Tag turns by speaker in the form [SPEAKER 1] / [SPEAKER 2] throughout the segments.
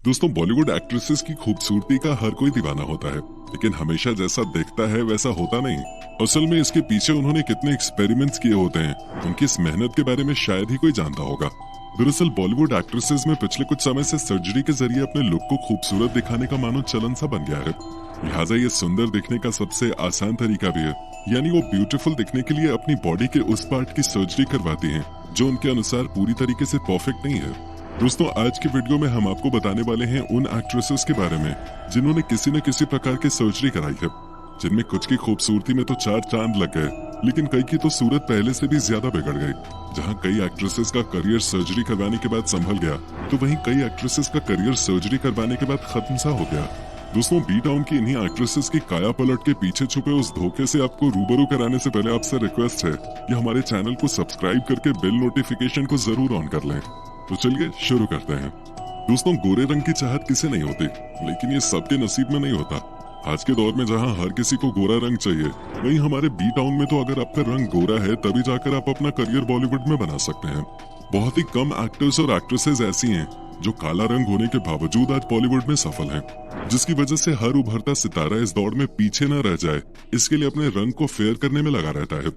[SPEAKER 1] दोस्तों, बॉलीवुड एक्ट्रेसेस की खूबसूरती का हर कोई दीवाना होता है, लेकिन हमेशा जैसा दिखता है वैसा होता नहीं। असल में इसके पीछे उन्होंने कितने एक्सपेरिमेंट्स किए होते हैं, उनकी इस मेहनत के बारे में शायद ही कोई जानता होगा। दरअसल बॉलीवुड एक्ट्रेसेस में पिछले कुछ समय से सर्जरी के जरिए अपने लुक को खूबसूरत दिखाने का मानो चलन सा बन गया है। लिहाजा ये सुंदर दिखने का सबसे आसान तरीका भी है, यानी वो ब्यूटीफुल दिखने के लिए अपनी बॉडी के उस पार्ट की सर्जरी करवाती हैं जो उनके अनुसार पूरी तरीके से परफेक्ट नहीं है। दोस्तों, आज की वीडियो में हम आपको बताने वाले हैं उन एक्ट्रेसेस के बारे में जिन्होंने किसी न किसी प्रकार की सर्जरी कराई है, जिनमें कुछ की खूबसूरती में तो चार चांद लग गए, लेकिन कई की तो सूरत पहले से भी ज्यादा बिगड़ गई। जहां कई एक्ट्रेसेस का करियर सर्जरी करवाने के बाद संभल गया, तो वहीं कई एक्ट्रेसेस का करियर सर्जरी करवाने के बाद खत्म सा हो गया। दोस्तों, बी टाउन की इन्हीं एक्ट्रेसेस की काया पलट के पीछे छुपे उस धोखे से आपको रूबरू कराने से पहले आपसे रिक्वेस्ट है कि हमारे चैनल को सब्सक्राइब करके बेल नोटिफिकेशन को जरूर ऑन कर लें। तो चलिए शुरू करते हैं। दोस्तों, गोरे रंग की चाहत किसे नहीं होती, लेकिन ये सबके नसीब में नहीं होता। आज के दौर में जहां हर किसी को गोरा रंग चाहिए, वहीं हमारे बी टाउन में तो अगर आपका रंग गोरा है तभी जाकर आप अपना करियर बॉलीवुड में बना सकते हैं। बहुत ही कम एक्टर्स और एक्ट्रेसेस ऐसी हैं जो काला रंग होने के बावजूद आज बॉलीवुड में सफल हैं, जिसकी वजह से हर उभरता सितारा इस दौड़ में पीछे न रह जाए, इसके लिए अपने रंग को फेयर करने में लगा रहता है।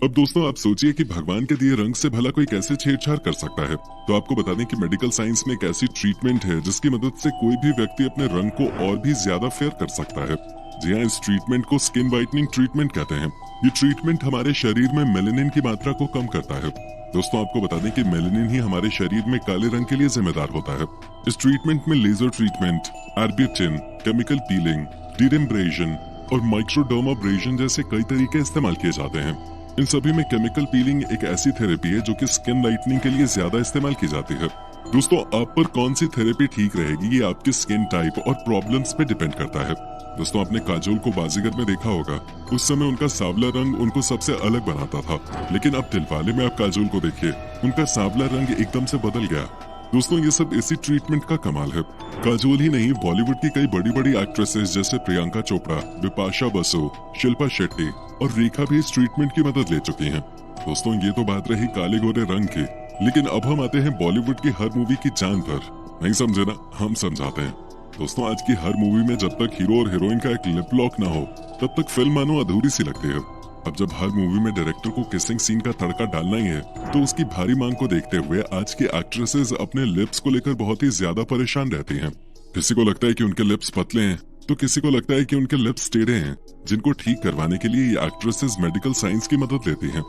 [SPEAKER 1] अब दोस्तों, आप सोचिए कि भगवान के दिए रंग से भला कोई कैसे छेड़छाड़ कर सकता है। तो आपको बता दें कि मेडिकल साइंस में एक ऐसी ट्रीटमेंट है जिसकी मदद से कोई भी व्यक्ति अपने रंग को और भी ज्यादा फेयर कर सकता है। जी हाँ, इस ट्रीटमेंट को स्किन वाइटनिंग ट्रीटमेंट कहते हैं। ये ट्रीटमेंट हमारे शरीर में मेलेनिन की मात्रा को कम करता है। दोस्तों, आपको बता दें कि मेलेनिन ही हमारे शरीर में काले रंग के लिए जिम्मेदार होता है। इस ट्रीटमेंट में लेजर ट्रीटमेंट, आर्बिट्रिन, केमिकल पीलिंग, डिरिम्ब्रेशन और माइक्रोडर्माब्रेशन जैसे कई तरीके इस्तेमाल किए जाते हैं। इन सभी में केमिकल पीलिंग एक ऐसी थेरेपी है जो कि स्किन लाइटनिंग के लिए ज्यादा इस्तेमाल की जाती है। दोस्तों, आप पर कौन सी थेरेपी ठीक रहेगी ये आपकी स्किन टाइप और प्रॉब्लम्स पे डिपेंड करता है। दोस्तों, आपने काजोल को बाजीगर में देखा होगा। उस समय उनका सांवला रंग उनको सबसे अलग बनाता था, लेकिन अब दिलवाले में आप काजोल को देखिए, उनका सांवला रंग एकदम से बदल गया। दोस्तों, ये सब इसी ट्रीटमेंट का कमाल है। काजोल ही नहीं, बॉलीवुड की कई बड़ी बड़ी एक्ट्रेसेस जैसे प्रियंका चोपड़ा, बिपाशा बसु, शिल्पा शेट्टी और रेखा भी इस ट्रीटमेंट की मदद ले चुकी हैं। दोस्तों, ये तो बात रही काले गोरे रंग की, लेकिन अब हम आते हैं बॉलीवुड की हर मूवी की जान पर। नहीं समझे ना, हम समझाते हैं। दोस्तों, आज की हर मूवी में जब तक हीरो और हीरोइन का एक लिप लॉक ना हो, तब तक फिल्म मानो अधूरी सी लगती है। अब जब हर मूवी में डायरेक्टर को किसिंग सीन का तड़का डालना ही है, तो उसकी भारी मांग को देखते हुए आज की एक्ट्रेसेस अपने लिप्स को लेकर बहुत ही ज्यादा परेशान रहती हैं। किसी को लगता है कि उनके लिप्स पतले हैं, तो किसी को लगता है कि उनके लिप्स टेढ़े हैं, जिनको ठीक करवाने के लिए ये एक्ट्रेसेस मेडिकल साइंस की मदद लेती हैं।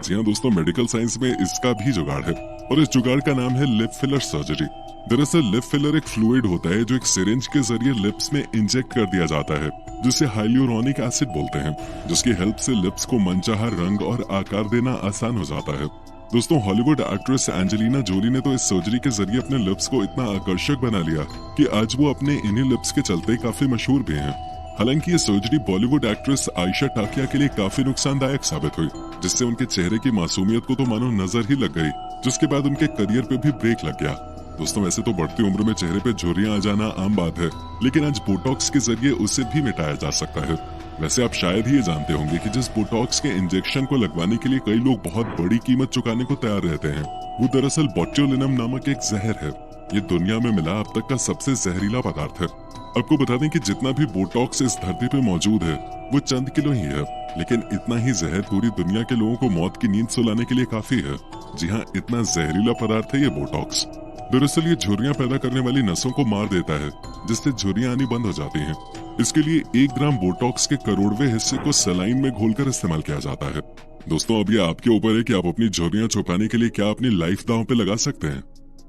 [SPEAKER 1] जी हाँ दोस्तों, मेडिकल साइंस में इसका भी जुगाड़ है, और इस जुगाड़ का नाम है लिप फिलर सर्जरी। दरअसल लिप फिलर एक फ्लूइड होता है जो एक सिरिंज के जरिए लिप्स में इंजेक्ट कर दिया जाता है, जिसे हाइल्यूरोनिक एसिड बोलते हैं, जिसकी हेल्प से लिप्स को मनचाहा रंग और आकार देना आसान हो जाता है। दोस्तों, हॉलीवुड एक्ट्रेस एंजेलिना जोली ने तो इस सर्जरी के जरिए अपने लिप्स को इतना आकर्षक बना लिया कि आज वो अपने इन्हीं लिप्स के चलते काफी मशहूर भी हैं। हालांकि ये सर्जरी बॉलीवुड एक्ट्रेस आयशा टाकिया के लिए काफी नुकसानदायक साबित हुई, जिससे उनके चेहरे की मासूमियत को तो मानो नजर ही लग गई, जिसके बाद उनके करियर पे भी ब्रेक लग गया। दोस्तों, वैसे तो बढ़ती उम्र में चेहरे पे झुर्रियां आ जाना आम बात है, लेकिन आज बोटॉक्स के जरिए उसे भी मिटाया जा सकता है। वैसे आप शायद ही ये जानते होंगे कि जिस बोटॉक्स के इंजेक्शन को लगवाने के लिए कई लोग बहुत बड़ी कीमत चुकाने को तैयार रहते हैं, वो दरअसल बोट्यूलिनम नामक एक जहर है। ये दुनिया में मिला अब तक का सबसे जहरीला पदार्थ है। आपको बता दें कि जितना भी बोटॉक्स इस धरती पे मौजूद है, वो चंद किलो ही है, लेकिन इतना ही जहर पूरी दुनिया के लोगों को मौत की नींद सुलाने के लिए काफी है। जी हाँ, इतना जहरीला पदार्थ है ये बोटॉक्स। दरअसल ये झुर्रियां पैदा करने वाली नसों को मार देता है, जिससे झुर्रियां आनी बंद हो जाती हैं। इसके लिए 1 ग्राम बोटॉक्स के करोड़वें हिस्से को सलाइन में घोलकर इस्तेमाल किया जाता है। दोस्तों, अब ये आपके ऊपर है कि आप अपनी झुर्रियां छुपाने के लिए क्या अपनी लाइफ दांव पे लगा सकते हैं।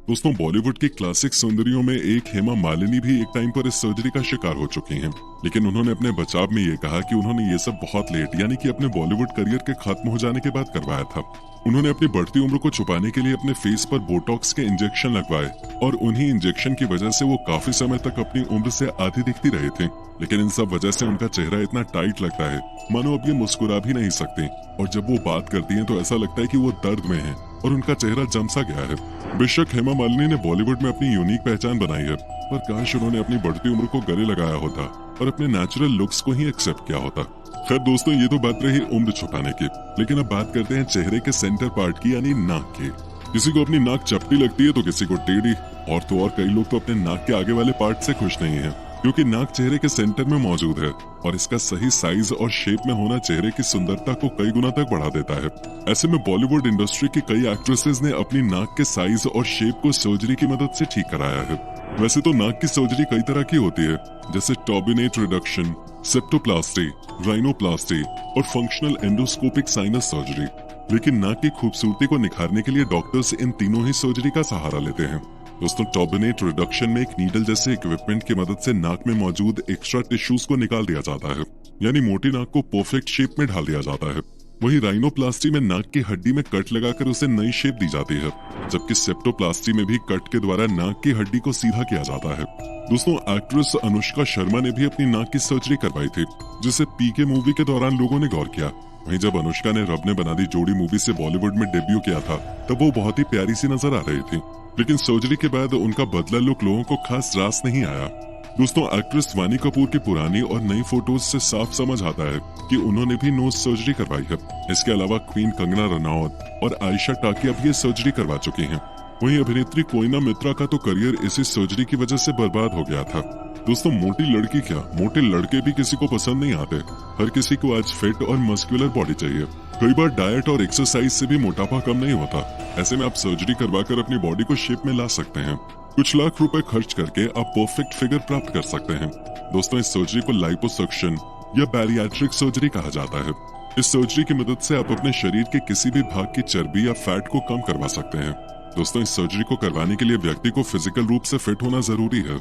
[SPEAKER 1] दोस्तों, बॉलीवुड की क्लासिक सुंदरियों में एक हेमा मालिनी भी एक टाइम पर इस सर्जरी का शिकार हो चुकी हैं, लेकिन उन्होंने अपने बचाव में ये कहा कि उन्होंने ये सब बहुत लेट, यानी कि अपने बॉलीवुड करियर के खत्म हो जाने के बाद करवाया था। उन्होंने अपनी बढ़ती उम्र को छुपाने के लिए अपने फेस पर बोटॉक्स के इंजेक्शन लगवाए, और उन्हीं इंजेक्शन की वजह से वो काफी समय तक अपनी उम्र से आधी दिखती रही थी। लेकिन इन सब वजह से उनका चेहरा इतना टाइट लगता है मानो अब ये मुस्कुरा भी नहीं सकती, और जब वो बात करती हैं तो ऐसा लगता है कि वो दर्द में हैं और उनका चेहरा जम सा गया है। बेशक हेमा मालिनी ने बॉलीवुड में अपनी यूनिक पहचान बनाई है, पर काश उन्होंने अपनी बढ़ती उम्र को गले लगाया होता और अपने नेचुरल लुक्स को ही एक्सेप्ट किया होता। खैर दोस्तों, ये तो बात रही उम्र छुपाने की, लेकिन अब बात करते हैं चेहरे के सेंटर पार्ट की, यानी नाक की। किसी को अपनी नाक चपटी लगती है तो किसी को टेढ़ी, और तो और कई लोग तो अपने नाक के आगे वाले पार्ट से खुश नहीं है, क्योंकि नाक चेहरे के सेंटर में मौजूद है और इसका सही साइज और शेप में होना चेहरे की सुंदरता को कई गुना तक बढ़ा देता है। ऐसे में बॉलीवुड इंडस्ट्री की कई एक्ट्रेसेस ने अपनी नाक के साइज और शेप को सर्जरी की मदद से ठीक कराया है। वैसे तो नाक की सर्जरी कई तरह की होती है, जैसे टर्बिनेट रिडक्शन, सेप्टोप्लास्टी, राइनोप्लास्टी और फंक्शनल एंडोस्कोपिक साइनस सर्जरी। लेकिन नाक की खूबसूरती को निखारने के लिए डॉक्टर्स इन तीनों ही सर्जरी का सहारा लेते हैं। दोस्तों, टर्बिनेट रिडक्शन में एक नीडल जैसे इक्विपमेंट की मदद से नाक में मौजूद एक्स्ट्रा टिश्यूज को निकाल दिया जाता है, यानी मोटी नाक को परफेक्ट शेप में ढाल दिया जाता है। वहीं राइनोप्लास्टी में नाक की हड्डी में कट लगाकर उसे नई शेप दी जाती है, जबकि सेप्टोप्लास्टी में भी कट के द्वारा नाक की हड्डी को सीधा किया जाता है। दोस्तों, एक्ट्रेस अनुष्का शर्मा ने भी अपनी नाक की सर्जरी करवाई थी, जिसे पीके मूवी के दौरान लोगों ने गौर किया। वहीं जब अनुष्का ने रब ने बना दी जोड़ी मूवी से बॉलीवुड में डेब्यू किया था, तब वो बहुत ही प्यारी सी नजर आ रही थी, लेकिन सर्जरी के बाद उनका बदला लुक लोगों को खास रास नहीं आया। दोस्तों, एक्ट्रेस वानी कपूर की पुरानी और नई फोटोज से साफ समझ आता है कि उन्होंने भी नोज सर्जरी करवाई है। इसके अलावा क्वीन कंगना रनौत और आयशा टाकिया भी ये सर्जरी करवा चुकी हैं। वहीं अभिनेत्री कोयना मित्रा का तो करियर इसी सर्जरी की वजह से बर्बाद हो गया था। दोस्तों, मोटी लड़की क्या, मोटे लड़के भी किसी को पसंद नहीं आते। हर किसी को आज फिट और मस्कुलर बॉडी चाहिए। कई बार डाइट और एक्सरसाइज से भी मोटापा कम नहीं होता। ऐसे में आप सर्जरी करवाकर अपनी बॉडी को शेप में ला सकते हैं। कुछ लाख रुपए खर्च करके आप परफेक्ट फिगर प्राप्त कर सकते हैं। दोस्तों, इस सर्जरी को लाइपोसक्शन या बैरिएट्रिक सर्जरी कहा जाता है। इस सर्जरी की मदद से आप अपने शरीर के किसी भी भाग की चर्बी या फैट को कम करवा सकते हैं। दोस्तों, इस सर्जरी को करवाने के लिए व्यक्ति को फिजिकल रूप से फिट होना जरूरी है।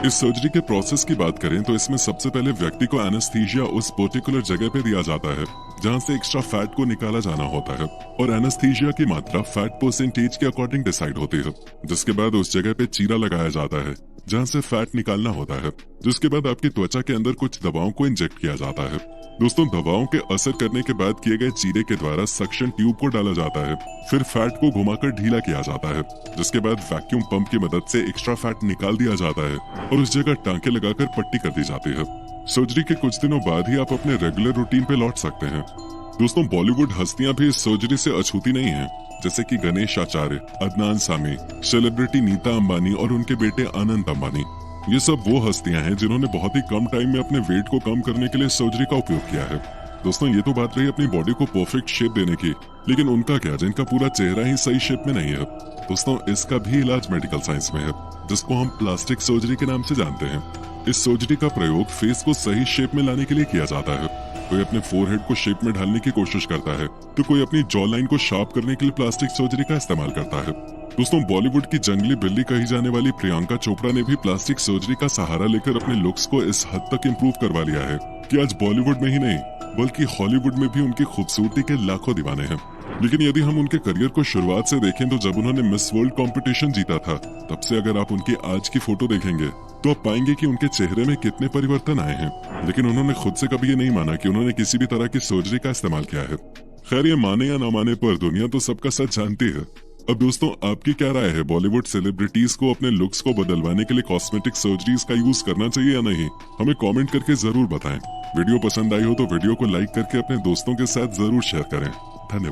[SPEAKER 1] इस सर्जरी के प्रोसेस की बात करें तो इसमें सबसे पहले व्यक्ति को एनेस्थीसिया उस पर्टिकुलर जगह पे दिया जाता है जहां से एक्स्ट्रा फैट को निकाला जाना होता है, और एनेस्थीसिया की मात्रा फैट परसेंटेज के अकॉर्डिंग डिसाइड होती है। जिसके बाद उस जगह पे चीरा लगाया जाता है जहां से फैट निकालना होता है। जिसके बाद आपकी त्वचा के अंदर कुछ दवाओं को इंजेक्ट किया जाता है। दोस्तों, दवाओं के असर करने के बाद किए गए चीरे के द्वारा सक्शन ट्यूब को डाला जाता है, फिर फैट को घुमाकर ढीला किया जाता है, जिसके बाद वैक्यूम पंप की मदद से एक्स्ट्रा फैट निकाल दिया जाता है और उस जगह टांके लगाकर पट्टी कर दी जाती है। सर्जरी के कुछ दिनों बाद ही आप अपने रेगुलर रूटीन पे लौट सकते हैं। दोस्तों, बॉलीवुड हस्तियां भी इस सर्जरी से अछूती नहीं हैं, जैसे कि गणेश आचार्य, अदनान सामी, सेलिब्रिटी नीता अंबानी और उनके बेटे आनंद अंबानी। ये सब वो हस्तियां हैं जिन्होंने बहुत ही कम टाइम में अपने वेट को कम करने के लिए सर्जरी का उपयोग किया है। दोस्तों, ये तो बात रही अपनी बॉडी को परफेक्ट शेप देने की, लेकिन उनका क्या जिनका पूरा चेहरा ही सही शेप में नहीं है। दोस्तों, इसका भी इलाज मेडिकल साइंस में है, जिसको हम प्लास्टिक सर्जरी के नाम से जानते हैं। इस सर्जरी का प्रयोग फेस को सही शेप में लाने के लिए किया जाता है। कोई अपने फोरहेड को शेप में ढालने की कोशिश करता है, तो कोई अपनी जॉ लाइन को शार्प करने के लिए प्लास्टिक सर्जरी का इस्तेमाल करता है। दोस्तों, बॉलीवुड की जंगली बिल्ली कही जाने वाली प्रियंका चोपड़ा ने भी प्लास्टिक सर्जरी का सहारा लेकर अपने लुक्स को इस हद तक इम्प्रूव करवा लिया है कि आज बॉलीवुड में ही नहीं बल्कि हॉलीवुड में भी उनकी खूबसूरती के लाखों दीवाने हैं। लेकिन यदि हम उनके करियर को शुरुआत से देखें तो जब उन्होंने मिस वर्ल्ड कंपटीशन जीता था, तब से अगर आप उनकी आज की फोटो देखेंगे तो आप पाएंगे कि उनके चेहरे में कितने परिवर्तन आए हैं। लेकिन उन्होंने खुद से कभी ये नहीं माना कि उन्होंने किसी भी तरह की सर्जरी का इस्तेमाल किया है। खैर, ये माने या ना माने, पर दुनिया तो सबका सच जानती है। अब दोस्तों, आपकी क्या राय है? बॉलीवुड सेलिब्रिटीज को अपने लुक्स को बदलवाने के लिए कॉस्मेटिक सर्जरीज का यूज करना चाहिए या नहीं? हमें कमेंट करके जरूर बताएं। वीडियो पसंद आई हो तो वीडियो को लाइक करके अपने दोस्तों के साथ जरूर शेयर करें। धन्यवाद।